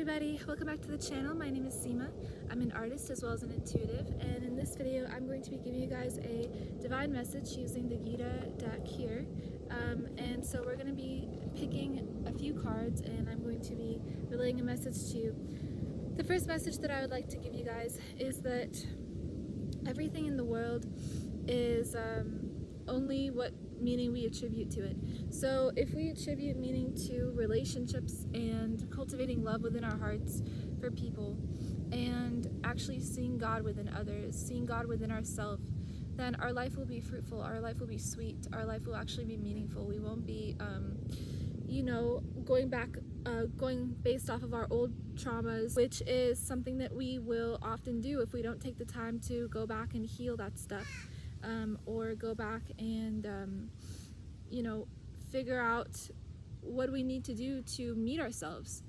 everybody, welcome back to the channel. My name is Seema. I'm an artist as well as an intuitive, and in this video I'm going to be giving you guys a divine message using the Gita deck here. And so we're going to be picking a few cards and I'm going to be relaying a message to you. The first message that I would like to give you guys is that everything in the world is only what meaning we attribute to it. So if we attribute meaning to relationships and cultivating love within our hearts for people and actually seeing God within others, seeing God within ourselves, then our life will be fruitful, our life will be sweet, our life will actually be meaningful. We won't be going based off of our old traumas, which is something that we will often do if we don't take the time to go back and heal that stuff. Or go back and figure out what we need to do to meet ourselves,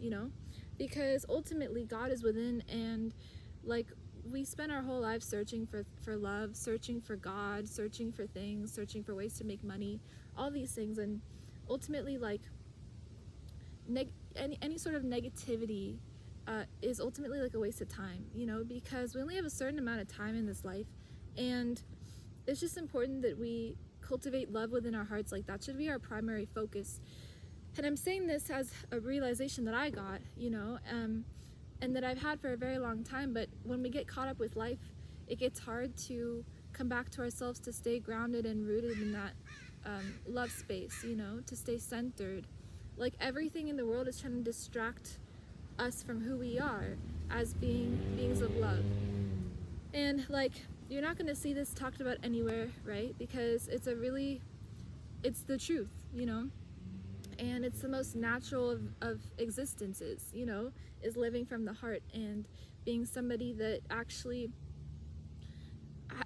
because ultimately God is within, and like we spend our whole life searching for love, searching for God, searching for things, searching for ways to make money, all these things, and ultimately like any sort of negativity is ultimately like a waste of time, because we only have a certain amount of time in this life, and it's just important that we cultivate love within our hearts. Like that should be our primary focus. And I'm saying this as a realization that I got, and that I've had for a very long time. But when we get caught up with life, it gets hard to come back to ourselves, to stay grounded and rooted in that love space, to stay centered. Like everything in the world is trying to distract us from who we are as beings of love. And like, you're not going to see this talked about anywhere, right? Because it's the truth, and it's the most natural of existences, is living from the heart and being somebody that actually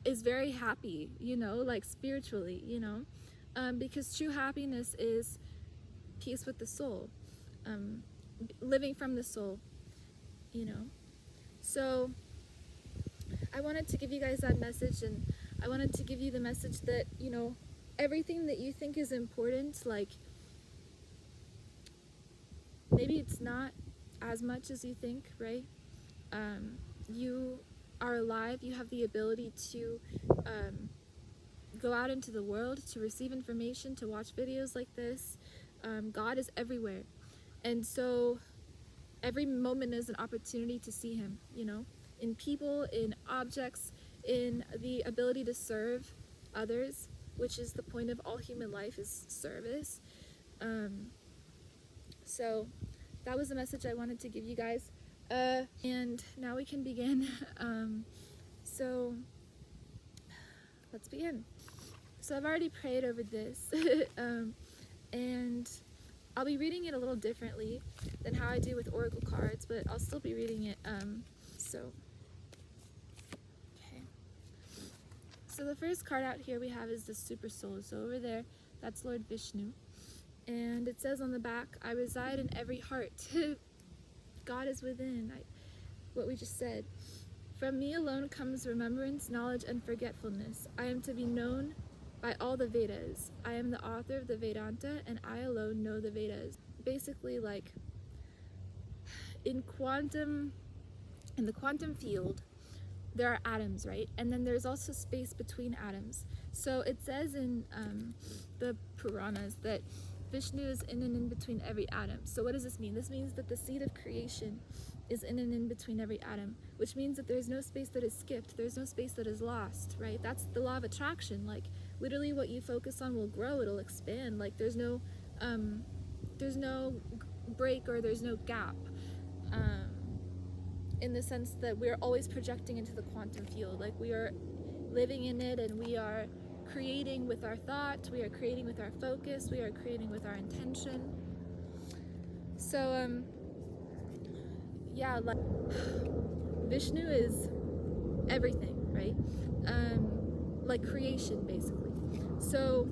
is very happy, like spiritually, because true happiness is peace with the soul, living from the soul, So I wanted to give you guys that message, and I wanted to give you the message that, everything that you think is important, like, maybe it's not as much as you think, right? You are alive, you have the ability to go out into the world, to receive information, to watch videos like this. God is everywhere. And so every moment is an opportunity to see Him, in people, in objects, in the ability to serve others, which is the point of all human life, is service. So that was the message I wanted to give you guys. And now we can begin. So let's begin. So I've already prayed over this, and I'll be reading it a little differently than how I do with oracle cards, but I'll still be reading it. So the first card out here we have is the Super Soul. So over there, that's Lord Vishnu. And it says on the back, I reside in every heart. God is within, what we just said. From me alone comes remembrance, knowledge, and forgetfulness. I am to be known by all the Vedas. I am the author of the Vedanta, and I alone know the Vedas. Basically, like, in the quantum field, there are atoms, right? And then there's also space between atoms. So it says in the Puranas that Vishnu is in and in between every atom. So what does this mean? This means that the seed of creation is in and in between every atom, which means that there's no space that is skipped. There's no space that is lost, right? That's the law of attraction. Like, literally what you focus on will grow, it'll expand. Like, there's no break, or there's no gap. In the sense that we're always projecting into the quantum field. Like, we are living in it, and we are creating with our thought, we are creating with our focus, we are creating with our intention. So yeah, like, Vishnu is everything, right? Like creation, basically. So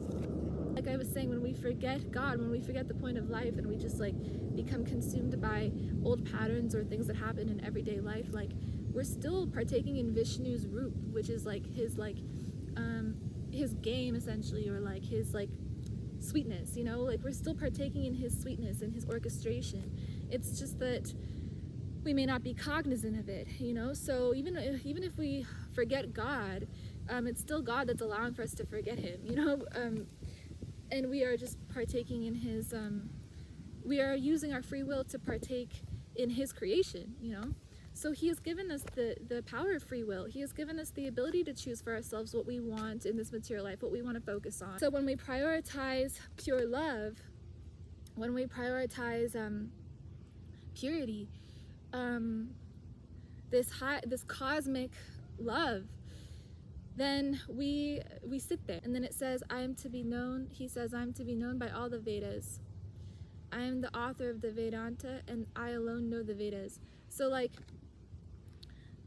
like I was saying, when we forget God, when we forget the point of life, and we just like become consumed by old patterns or things that happen in everyday life, like, we're still partaking in Vishnu's root, which is like his game, essentially, or like his like sweetness, like we're still partaking in his sweetness and his orchestration. It's just that we may not be cognizant of it, you know. So even if we forget God, it's still God that's allowing for us to forget him, you know. And we are just partaking in his we are using our free will to partake in his creation, you know. So he has given us the power of free will. He has given us the ability to choose for ourselves what we want in this material life, what we want to focus on. So when we prioritize pure love, when we prioritize purity, this cosmic love, then we sit there. And then it says, I am to be known, he says, I am to be known by all the Vedas. I am the author of the Vedanta, and I alone know the Vedas. So like,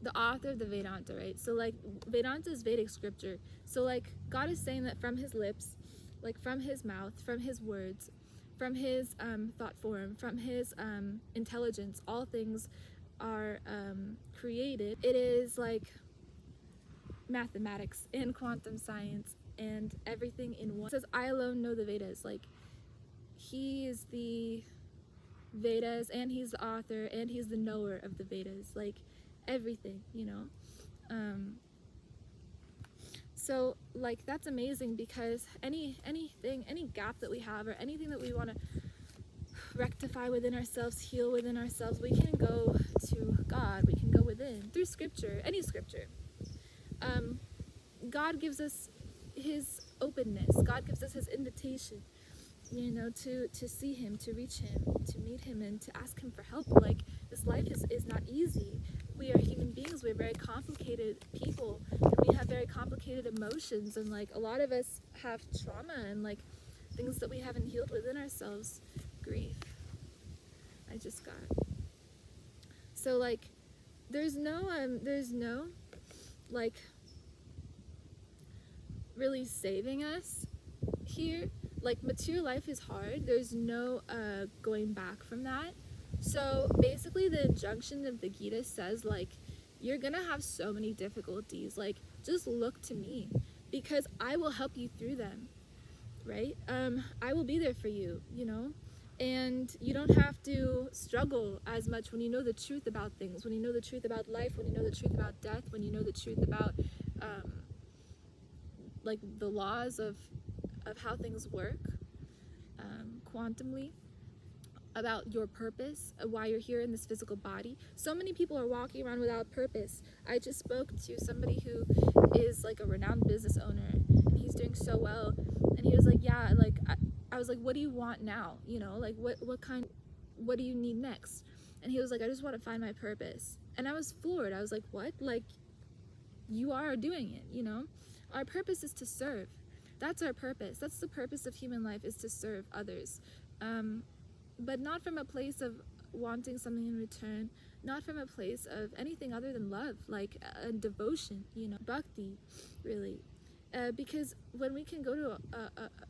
the author of the Vedanta, right? So like, Vedanta is Vedic scripture. So like, God is saying that from his lips, like from his mouth, from his words, from his thought form, from his intelligence, all things are created. It is like mathematics and quantum science and everything in one. It says, I alone know the Vedas. Like, he is the Vedas, and he's the author, and he's the knower of the Vedas. Like, everything, you know. So like, that's amazing, because anything, any gap that we have, or anything that we want to rectify within ourselves, heal within ourselves, we can go to God. We can go within through scripture, any scripture. God gives us his openness. God gives us his invitation, you know, to see him, to reach him, to meet him, and to ask him for help. Like, this life is not easy. We are human beings. We're very complicated people, and we have very complicated emotions, and like, a lot of us have trauma and like things that we haven't healed within ourselves. Grief. I just got. So like, there's no like really saving us here. Like, material life is hard. There's no going back from that. So basically, the injunction of the Gita says, like, you're gonna have so many difficulties. Like, just look to me, because I will help you through them, right? I will be there for you, you know? And you don't have to struggle as much when you know the truth about things, when you know the truth about life, when you know the truth about death, when you know the truth about like the laws of how things work quantumly, about your purpose, why you're here in this physical body. So many people are walking around without purpose. I just spoke to somebody who is like a renowned business owner, and he's doing so well, and he was like, yeah, like I was like, what do you want now? You know, like what do you need next? And he was like, I just want to find my purpose. And I was floored. I was like, what? Like, you are doing it, you know? Our purpose is to serve. That's our purpose. That's the purpose of human life, is to serve others. But not from a place of wanting something in return, not from a place of anything other than love, like devotion, you know, bhakti, really. Because when we can go to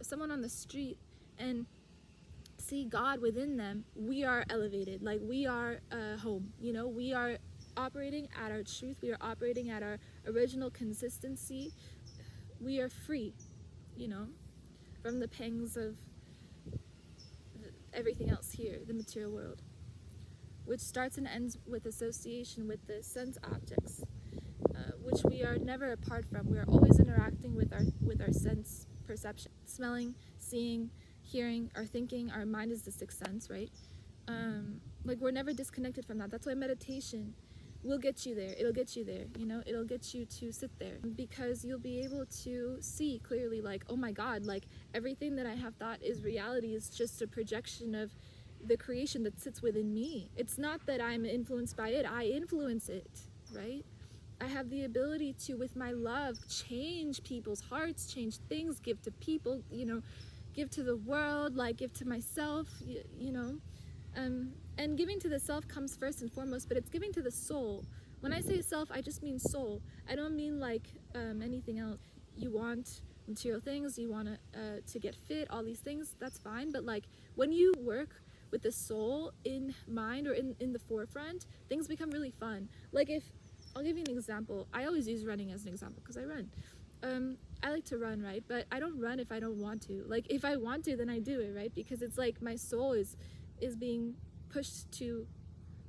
someone on the street and see God within them, we are elevated, like we are home, you know, we are operating at our truth, we are operating at our original consistency, we are free, you know, from the pangs of everything else here, the material world, which starts and ends with association with the sense objects, which we are never apart from. We are always interacting with our sense perception, smelling, seeing, hearing, our thinking. Our mind is the sixth sense, right? Like, we're never disconnected from that. That's why meditation will get you there. It'll get you there, you know, it'll get you to sit there, because you'll be able to see clearly, like, oh my God, like, everything that I have thought is reality is just a projection of the creation that sits within me. It's not that I'm influenced by it, I influence it, right? I have the ability to, with my love, change people's hearts, change things, give to people, you know, give to the world, like, give to myself, you know. And giving to the self comes first and foremost, but it's giving to the soul. When I say self, I just mean soul. I don't mean like anything else. You want material things, you want to get fit, all these things, that's fine. But like, when you work with the soul in mind, or in the forefront, things become really fun. Like, if I'll give you an example. I always use running as an example because I run. I like to run, right? But I don't run if I don't want to. Like, if I want to, then I do it, right? Because it's like my soul is being pushed to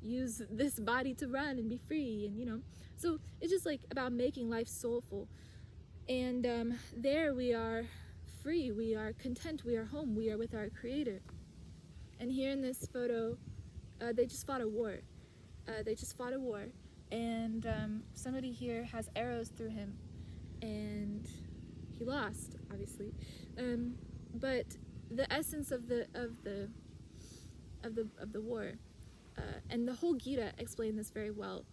use this body to run and be free, and so it's just like about making life soulful. And there we are free, we are content, we are home, we are with our Creator. And here in this photo, they just fought a war. And somebody here has arrows through him, and he lost, obviously. But the essence of the war, and the whole Gita explained this very well,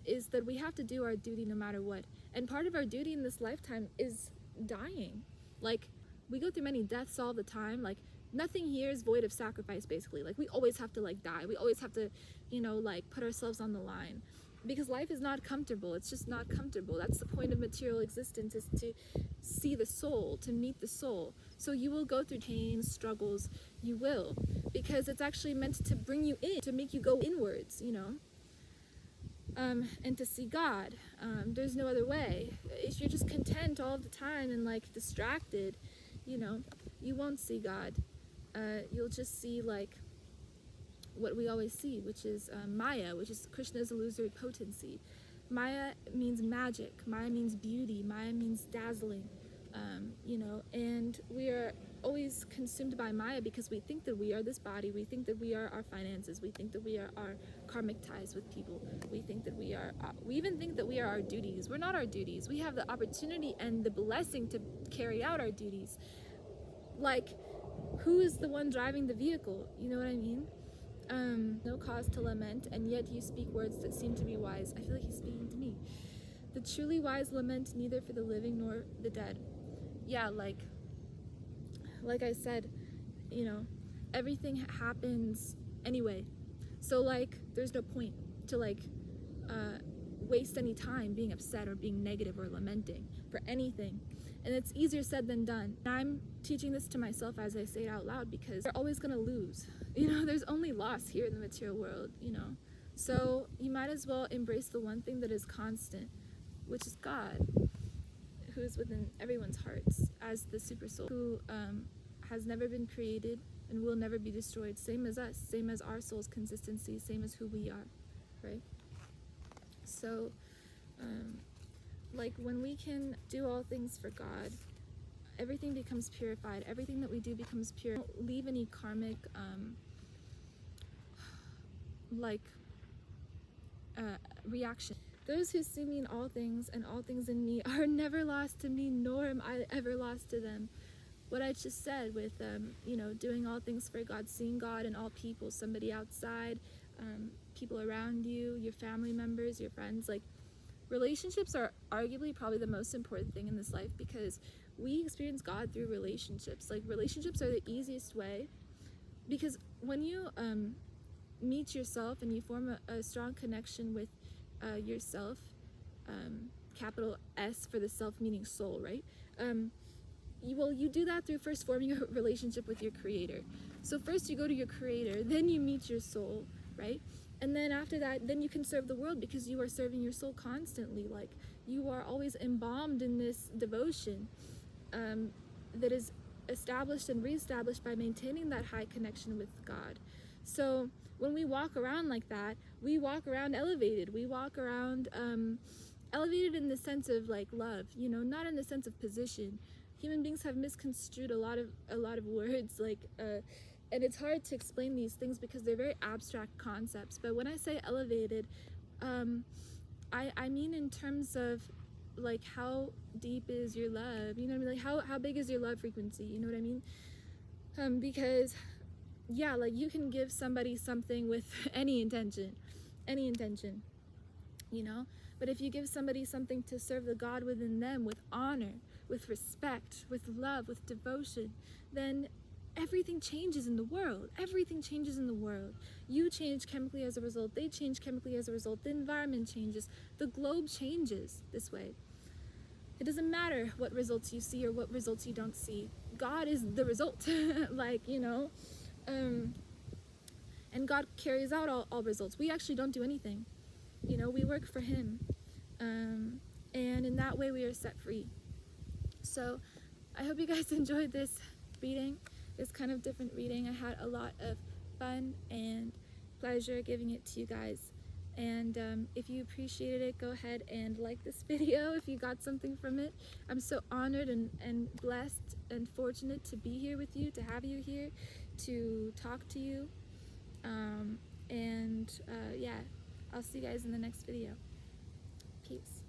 is that we have to do our duty no matter what. And part of our duty in this lifetime is dying. Like, we go through many deaths all the time. Like, nothing here is void of sacrifice, basically. Like, we always have to like die. We always have to, like put ourselves on the line, because life is not comfortable. It's just not comfortable. That's the point of material existence, is to see the soul, to meet the soul. So you will go through pain, struggles, you will, because it's actually meant to bring you in, to make you go inwards, and to see God. There's no other way. If you're just content all the time and like distracted, you won't see God. You'll just see like what we always see, which is Maya, which is Krishna's illusory potency. Maya means magic, Maya means beauty, Maya means dazzling, and we are always consumed by Maya because we think that we are this body, we think that we are our finances, we think that we are our karmic ties with people, we think that we even think that we are our duties. We're not our duties. We have the opportunity and the blessing to carry out our duties. Like, who is the one driving the vehicle? You know what I mean? No cause to lament, and yet you speak words that seem to be wise. I feel like he's speaking to me. The truly wise lament neither for the living nor the dead. Yeah, like I said, everything happens anyway. So like, there's no point to like waste any time being upset or being negative or lamenting for anything. And it's easier said than done. I'm teaching this to myself as I say it out loud, because we're always gonna lose. There's only loss here in the material world, So you might as well embrace the one thing that is constant, which is God, who is within everyone's hearts as the super soul, who has never been created and will never be destroyed, same as us, same as our soul's consistency, same as who we are, right? So, like, when we can do all things for God, everything becomes purified. Everything that we do becomes pure. Don't leave any karmic, reaction. Those who see me in all things and all things in me are never lost to me, nor am I ever lost to them. What I just said with, doing all things for God, seeing God in all people, somebody outside, people around you, your family members, your friends, like, relationships are arguably probably the most important thing in this life, because we experience God through relationships. Like, relationships are the easiest way, because when you meet yourself and you form a strong connection with yourself, capital S for the self, meaning soul, right? You do that through first forming a relationship with your Creator. So first you go to your Creator, then you meet your soul, right? And then after that, then you can serve the world, because you are serving your soul constantly. Like, you are always embalmed in this devotion that is established and reestablished by maintaining that high connection with God. So when we walk around like that, we walk around elevated. We walk around elevated in the sense of like love, not in the sense of position. Human beings have misconstrued a lot of words, like and it's hard to explain these things because they're very abstract concepts. But when I say elevated, I mean in terms of like, how deep is your love? You know what I mean? Like, how big is your love frequency? You know what I mean? Because yeah, like, you can give somebody something with any intention, but if you give somebody something to serve the God within them, with honor, with respect, with love, with devotion, then everything changes in the world. Everything changes in the world. You change chemically as a result. They change chemically as a result. The environment changes. The globe changes this way. It doesn't matter what results you see or what results you don't see. God is the result. And God carries out all results. We actually don't do anything. We work for Him. And in that way we are set free. So I hope you guys enjoyed this reading. This kind of different reading. I had a lot of fun, and pleasure giving it to you guys. And if you appreciated it, go ahead and like this video if you got something from it. I'm so honored and blessed and fortunate to be here with you, to have you here, to talk to you. Yeah, I'll see you guys in the next video. Peace.